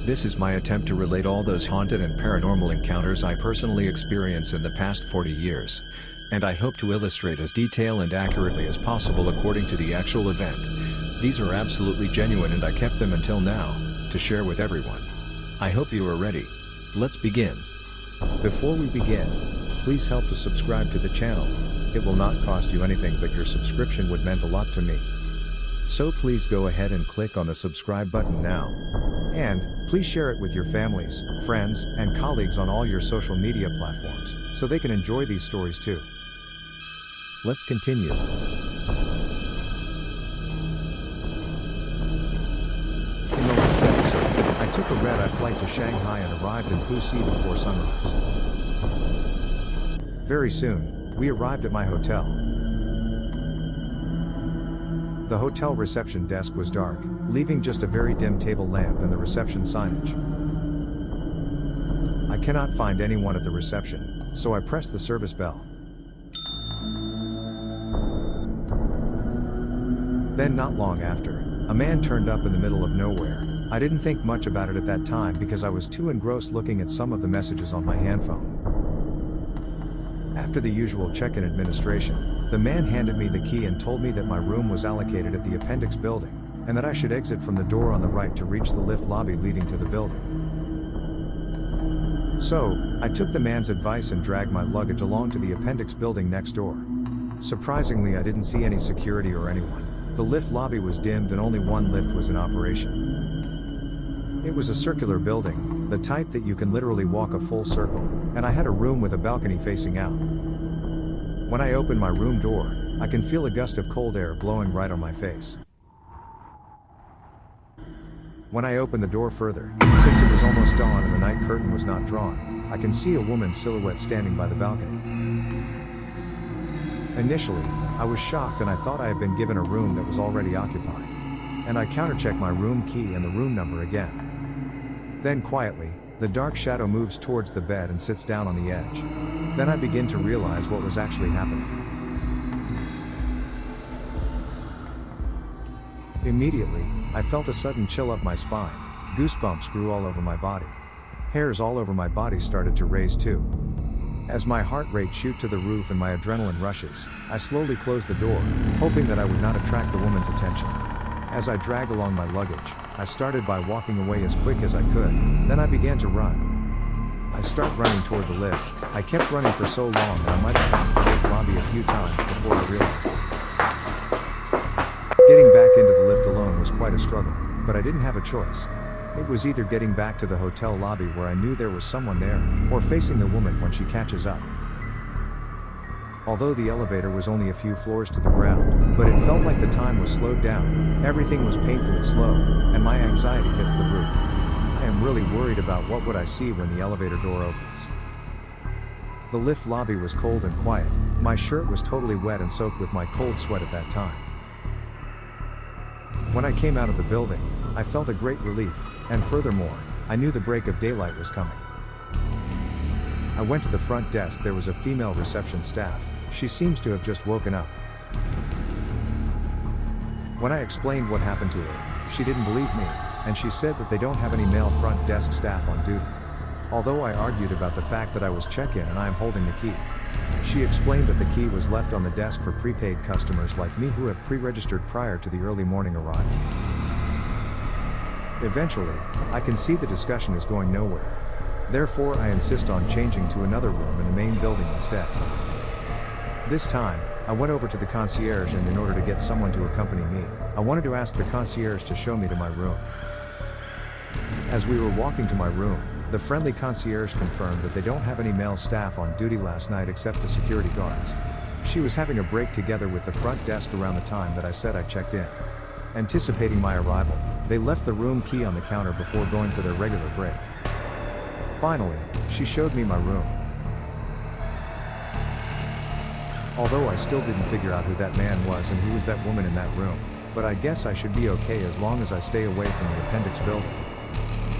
This is my attempt to relate all those haunted and paranormal encounters I personally experienced in the past 40 years. And I hope to illustrate as detailed and accurately as possible according to the actual event. These are absolutely genuine and I kept them until now, to share with everyone. I hope you are ready. Let's begin. Before we begin, please help to subscribe to the channel. It will not cost you anything, but your subscription would mean a lot to me. So please go ahead and click on the subscribe button now. And, please share it with your families, friends, and colleagues on all your social media platforms, so they can enjoy these stories too. Let's continue. In the last episode, I took a red-eye flight to Shanghai and arrived in Puxi before sunrise. Very soon, we arrived at my hotel. The hotel reception desk was dark, leaving just a very dim table lamp and the reception signage. I cannot find anyone at the reception, so I pressed the service bell. Then not long after, a man turned up in the middle of nowhere. I didn't think much about it at that time because I was too engrossed looking at some of the messages on my handphone. After the usual check-in administration, the man handed me the key and told me that my room was allocated at the appendix building, and that I should exit from the door on the right to reach the lift lobby leading to the building. So, I took the man's advice and dragged my luggage along to the appendix building next door. Surprisingly, I didn't see any security or anyone. The lift lobby was dimmed and only one lift was in operation. It was a circular building, the type that you can literally walk a full circle, and I had a room with a balcony facing out. When I open my room door, I can feel a gust of cold air blowing right on my face. When I open the door further, since it was almost dawn and the night curtain was not drawn, I can see a woman's silhouette standing by the balcony. Initially, I was shocked and I thought I had been given a room that was already occupied. And I counter-checked my room key and the room number again. Then quietly, the dark shadow moves towards the bed and sits down on the edge. Then I begin to realize what was actually happening. Immediately, I felt a sudden chill up my spine. Goosebumps grew all over my body. Hairs all over my body started to raise too. As my heart rate shoot to the roof and my adrenaline rushes, I slowly closed the door, hoping that I would not attract the woman's attention. As I dragged along my luggage, I started by walking away as quick as I could, then I began to run. I started running toward the lift. I kept running for so long that I might have passed the lift lobby a few times before I realized it. Getting back into the lift alone was quite a struggle, but I didn't have a choice. It was either getting back to the hotel lobby where I knew there was someone there, or facing the woman when she catches up. Although the elevator was only a few floors to the ground, but it felt like the time was slowed down, everything was painfully slow, and my anxiety hits the roof. I am really worried about what would I see when the elevator door opens. The lift lobby was cold and quiet. My shirt was totally wet and soaked with my cold sweat at that time. When I came out of the building, I felt a great relief, and furthermore, I knew the break of daylight was coming. I went to the front desk. There was a female reception staff. She seems to have just woken up. When I explained what happened to her, she didn't believe me, and she said that they don't have any male front desk staff on duty. Although I argued about the fact that I was check-in and I am holding the key. She explained that the key was left on the desk for prepaid customers like me who have pre-registered prior to the early morning arrival. Eventually, I can see the discussion is going nowhere. Therefore, I insist on changing to another room in the main building instead. This time, I went over to the concierge, and in order to get someone to accompany me, I wanted to ask the concierge to show me to my room. As we were walking to my room, the friendly concierge confirmed that they don't have any male staff on duty last night except the security guards. She was having a break together with the front desk around the time that I said I checked in. Anticipating my arrival, they left the room key on the counter before going for their regular break. Finally, she showed me my room. Although I still didn't figure out who that man was and who was that woman in that room, but I guess I should be okay as long as I stay away from the appendix building.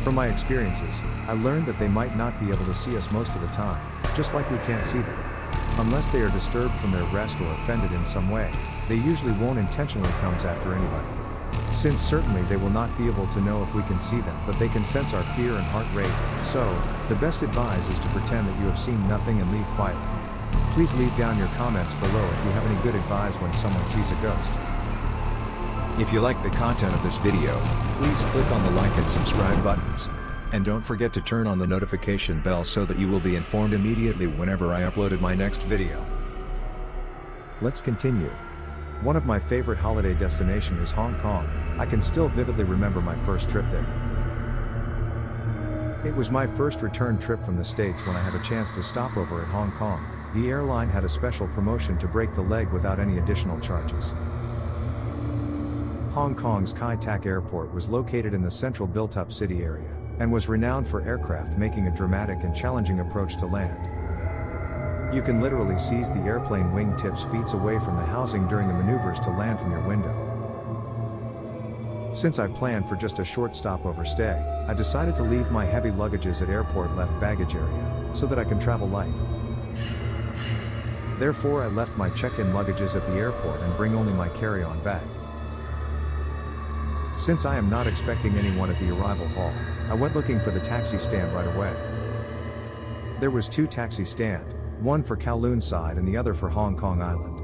From my experiences, I learned that they might not be able to see us most of the time, just like we can't see them. Unless they are disturbed from their rest or offended in some way, they usually won't intentionally come after anybody. since certainly they will not be able to know if we can see them, but they can sense our fear and heart rate. So, the best advice is to pretend that you have seen nothing and leave quietly. Please leave down your comments below if you have any good advice when someone sees a ghost. If you like the content of this video, please click on the like and subscribe buttons. And don't forget to turn on the notification bell so that you will be informed immediately whenever I uploaded my next video. Let's continue. One of my favorite holiday destinations is Hong Kong. I can still vividly remember my first trip there. It was my first return trip from the States when I had a chance to stop over at Hong Kong. The airline had a special promotion to break the leg without any additional charges. Hong Kong's Kai Tak Airport was located in the central built-up city area, and was renowned for aircraft making a dramatic and challenging approach to land. You can literally seize the airplane wingtips feet away from the housing during the maneuvers to land from your window. Since I planned for just a short stopover stay, I decided to leave my heavy luggages at airport left baggage area, so that I can travel light. Therefore I left my check-in luggages at the airport and bring only my carry-on bag. Since I am not expecting anyone at the arrival hall, I went looking for the taxi stand right away. There was 2 taxi stand, one for Kowloon side and the other for Hong Kong Island.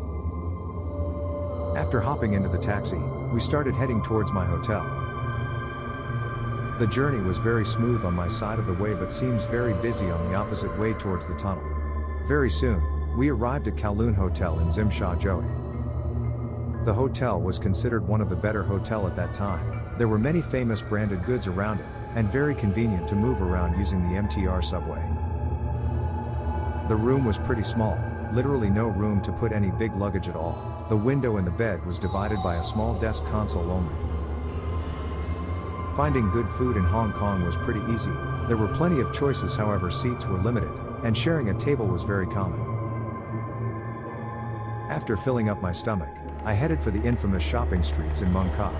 After hopping into the taxi, we started heading towards my hotel. The journey was very smooth on my side of the way but seems very busy on the opposite way towards the tunnel. Very soon, we arrived at Kowloon Hotel in Tsim Sha Tsui. The hotel was considered one of the better hotel at that time. There were many famous branded goods around it, and very convenient to move around using the MTR subway. The room was pretty small, literally no room to put any big luggage at all. The window and the bed was divided by a small desk console only. Finding good food in Hong Kong was pretty easy. There were plenty of choices, however seats were limited, and sharing a table was very common. After filling up my stomach, I headed for the infamous shopping streets in Mong Kok.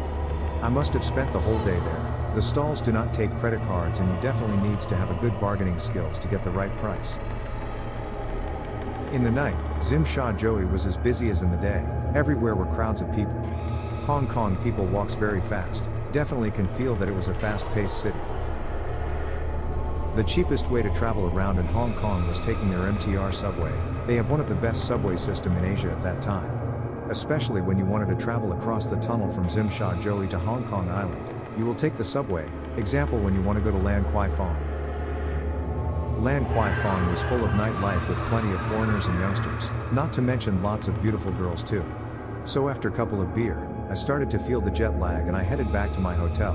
I must have spent the whole day there. The stalls do not take credit cards and you definitely needs to have a good bargaining skills to get the right price. In the night, Tsim Sha Tsui was as busy as in the day. Everywhere were crowds of people. Hong Kong people walks very fast, definitely can feel that it was a fast-paced city. The cheapest way to travel around in Hong Kong was taking their MTR subway. They have one of the best subway system in Asia at that time. Especially when you wanted to travel across the tunnel from Tsim Sha Tsui to Hong Kong Island, you will take the subway. Example, when you want to go to Lan Kwai Fong. Lan Kwai Fong was full of nightlife with plenty of foreigners and youngsters, not to mention lots of beautiful girls too. So after a couple of beer, I started to feel the jet lag and I headed back to my hotel.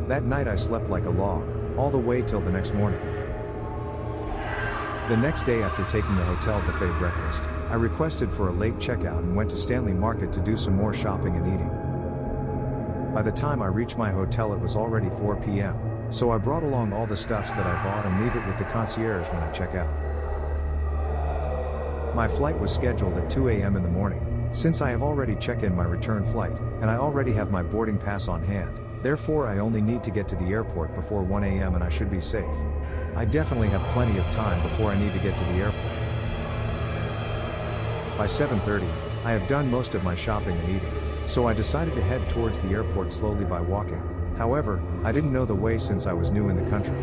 That night I slept like a log, all the way till the next morning. The next day after taking the hotel buffet breakfast, I requested for a late checkout and went to Stanley Market to do some more shopping and eating. By the time I reached my hotel it was already 4 p.m. So I brought along all the stuffs that I bought and leave it with the concierge when I check out. My flight was scheduled at 2 a.m. in the morning. Since I have already checked in my return flight, and I already have my boarding pass on hand, therefore I only need to get to the airport before 1 a.m. and I should be safe. I definitely have plenty of time before I need to get to the airport. By 7:30, I have done most of my shopping and eating, so I decided to head towards the airport slowly by walking. However, I didn't know the way since I was new in the country.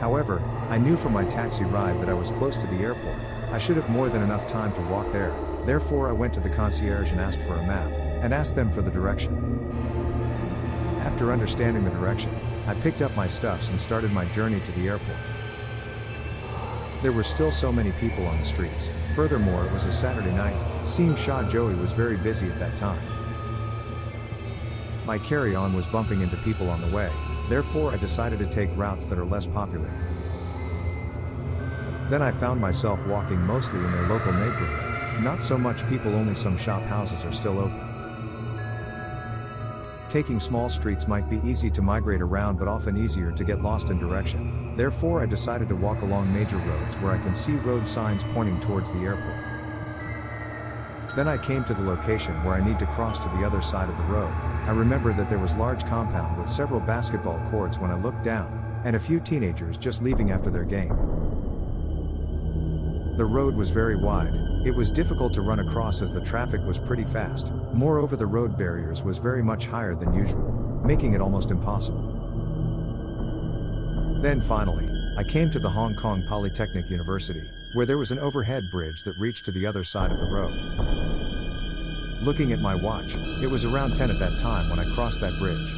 However, I knew from my taxi ride that I was close to the airport. I should have more than enough time to walk there. Therefore I went to the concierge and asked for a map, and asked them for the direction. After understanding the direction, I picked up my stuffs and started my journey to the airport. There were still so many people on the streets. Furthermore, it was a Saturday night. Tsim Sha Tsui was very busy at that time. My carry-on was bumping into people on the way, therefore I decided to take routes that are less populated. Then I found myself walking mostly in their local neighborhood. Not so much people, only some shop houses are still open. Taking small streets might be easy to migrate around but often easier to get lost in direction. Therefore I decided to walk along major roads where I can see road signs pointing towards the airport. Then I came to the location where I need to cross to the other side of the road. I remember that there was large compound with several basketball courts when I looked down, and a few teenagers just leaving after their game. The road was very wide. It was difficult to run across as the traffic was pretty fast. Moreover, the road barriers was very much higher than usual, making it almost impossible. Then finally, I came to the Hong Kong Polytechnic University, where there was an overhead bridge that reached to the other side of the road. Looking at my watch, it was around 10 at that time when I crossed that bridge.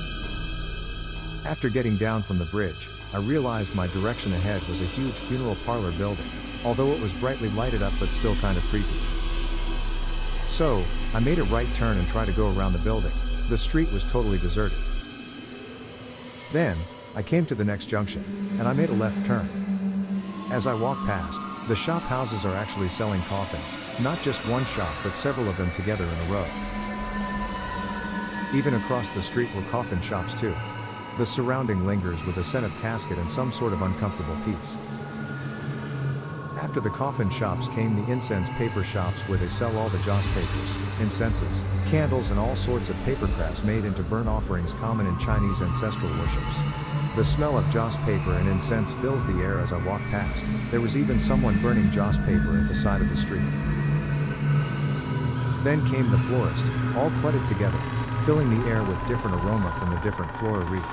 After getting down from the bridge, I realized my direction ahead was a huge funeral parlor building, although it was brightly lighted up but still kind of creepy. So, I made a right turn and tried to go around the building. The street was totally deserted. Then, I came to the next junction, and I made a left turn. As I walked past, the shop houses are actually selling coffins, not just one shop but several of them together in a row. Even across the street were coffin shops too. The surrounding lingers with a scent of casket and some sort of uncomfortable peace. After the coffin shops came the incense paper shops where they sell all the joss papers, incenses, candles and all sorts of paper crafts made into burnt offerings common in Chinese ancestral worships. The smell of joss paper and incense fills the air as I walk past. There was even someone burning joss paper at the side of the street. Then came the florist, all cluttered together, filling the air with different aroma from the different floral wreath.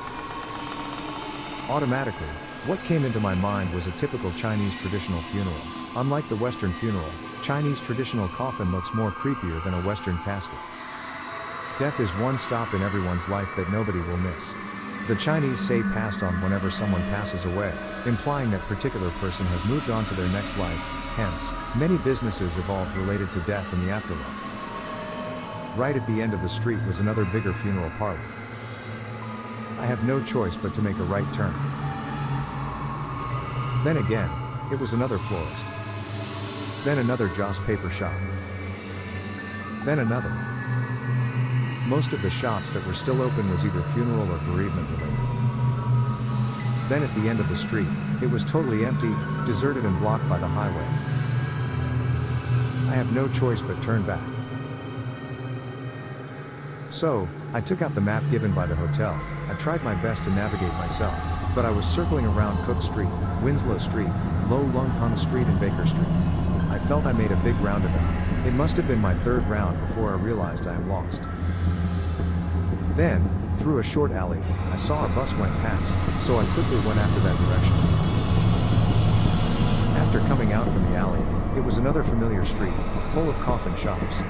Automatically, what came into my mind was a typical Chinese traditional funeral. Unlike the Western funeral, Chinese traditional coffin looks more creepier than a Western casket. Death is one stop in everyone's life that nobody will miss. The Chinese say passed on whenever someone passes away, implying that particular person has moved on to their next life. Hence, many businesses evolved related to death and the afterlife. Right at the end of the street was another bigger funeral parlor. I have no choice but to make a right turn. Then again, it was another florist. Then another joss paper shop. Then another. Most of the shops that were still open was either funeral or bereavement related. Then at the end of the street, it was totally empty, deserted and blocked by the highway. I have no choice but turn back. So, I took out the map given by the hotel. I tried my best to navigate myself, but I was circling around Cook Street, Winslow Street, Lo Lung Hung Street and Baker Street. I felt I made a big roundabout. It must have been my third round before I realized I am lost. Then, through a short alley, I saw a bus went past, so I quickly went after that direction. After coming out from the alley, it was another familiar street, full of coffin shops.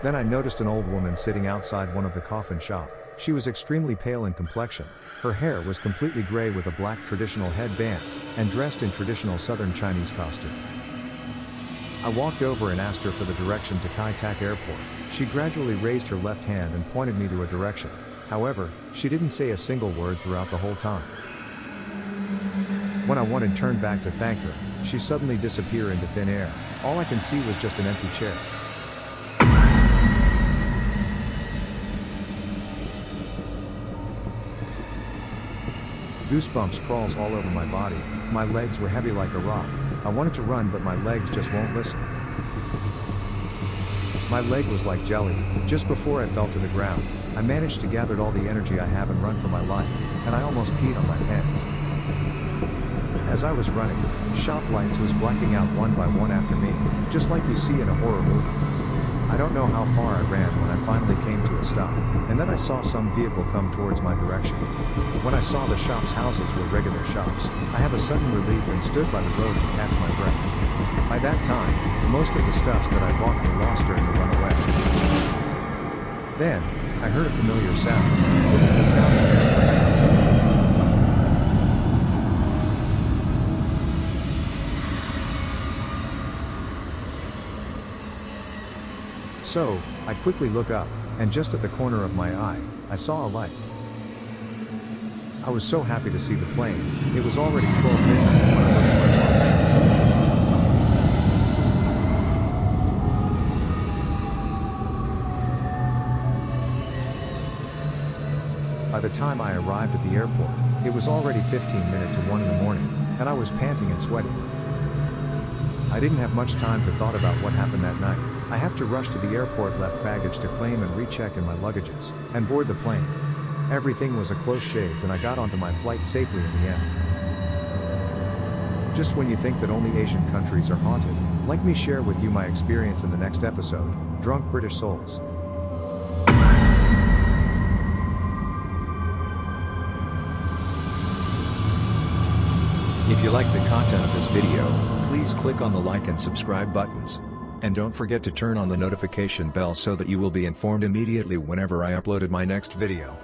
Then I noticed an old woman sitting outside one of the coffin shop. She was extremely pale in complexion. Her hair was completely gray with a black traditional headband, and dressed in traditional southern Chinese costume. I walked over and asked her for the direction to Kai Tak Airport. She gradually raised her left hand and pointed me to a direction. However, she didn't say a single word throughout the whole time. When I wanted to turn back to thank her, she suddenly disappeared into thin air. All I can see was just an empty chair. Goosebumps crawls all over my body. My legs were heavy like a rock. I wanted to run but my legs just won't listen. My leg was like jelly. Just before I fell to the ground, I managed to gather all the energy I have and run for my life, and I almost peed on my pants. As I was running, shop lights was blacking out one by one after me, just like you see in a horror movie. I don't know how far I ran when I finally came to a stop, and then I saw some vehicle come towards my direction. When I saw the shop's houses were regular shops, I had a sudden relief and stood by the road to catch my breath. By that time, most of the stuffs that I bought were lost during the runaway. Then, I heard a familiar sound. It was the sound of airplane. So, I quickly look up, and just at the corner of my eye, I saw a light. I was so happy to see the plane. It was already 12 midnight when I looked at my watch. By the time I arrived at the airport, it was already 15 minutes to 1 in the morning, and I was panting and sweating. I didn't have much time to thought about what happened that night. I have to rush to the airport, left baggage to claim and recheck in my luggages, and board the plane. Everything was a close shave and I got onto my flight safely in the end. Just when you think that only Asian countries are haunted, let me share with you my experience in the next episode, Drunk British Souls. If you like the content of this video, please click on the like and subscribe buttons. And don't forget to turn on the notification bell so that you will be informed immediately whenever I uploaded my next video.